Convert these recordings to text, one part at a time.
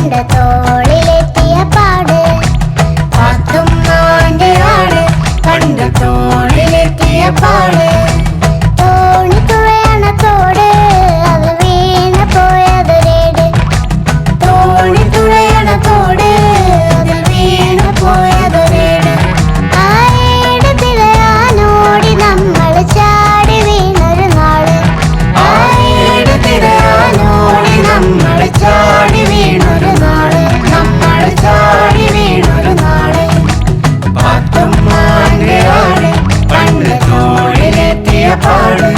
തോളിലെത്തിയ പാട് പാത്തുമ്മാന്റെ ആട് കണ്ട തോളിലെത്തിയ പാട് തോണി തുഴയണ തോട് അത് വീണ പോയതൊരേട് തോണി തുഴയണ തോട് അത് വീണ പോയതൊരേട് ആ ഏട് തിരയാനോടി നമ്മൾ ചാടി വീണൊരു നാള് ആ ഏട് തിരയാനോടി നമ്മൾ ചാടി വീണൊരു നാള് നമ്മൾ ചാടി വീണൊരു നാള് പാത്തുമ്മാന്റെ ആട് പണ്ട് തോളിലെത്തിയ പാട്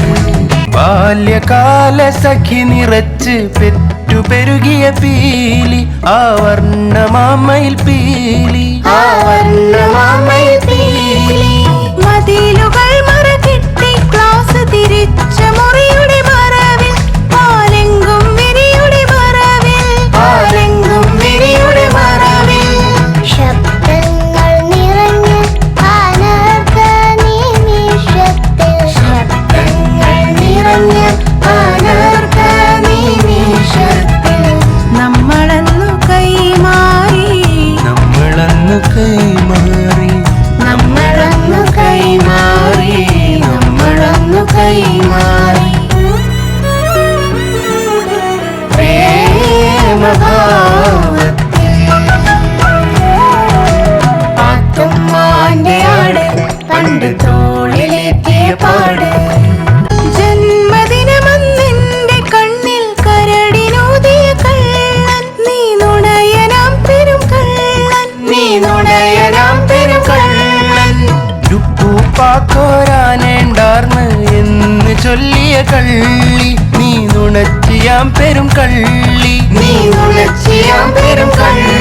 ബാല്യകാല സഖി നിറച്ച് പെറ്റു പെരുകിയ പീലി ആ വർണ്ണമാമയിൽ പീലി ആ വർണ്ണമാമയിൽ പീലി മതിലുകൾ മറകെട്ടി ക്ലാസ് തിരിച്ച മുറിയുടെ മറവിൽ പാലെങ്കും വിരിയുടെ മറവിൽ പാലെങ്കും വിരിയുടെ മറവിൽ ശബ്ദങ്ങൾ നിറഞ്ഞ് അനർഘ നിമിഷത്തിൽ ശബ്ദങ്ങൾ നിറഞ്ഞ് അനർഘ നിമിഷത്തിൽ നമ്മളന്നു കൈമാറി നമ്മളന്നു കൈമാറി നമ്മളന്നു കൈമാറി നമ്മളന്നു കൈമാറി പ്രേമഭാവത്തിൽ പാത്തുമ്മാന്റെ ആട് പണ്ട് തോളിലെത്തിയ പാട് ജന്മദിനമന്നെന്റെ കണ്ണിൽ കരടിനൂതിയ കള്ളൻ നീ നുണയനാം പെരും കള്ളൻ നീ നുണയനാം പെരും കള്ളൻ ുപ്പാക്കോരാനേണ്ടാർന്ന് എന്ന് ചൊല്ലിയ കള്ളി നീ നുണച്ചിയാം പെരും കള്ളി നീ നുണച്ചിയാം പെരും കള്ളി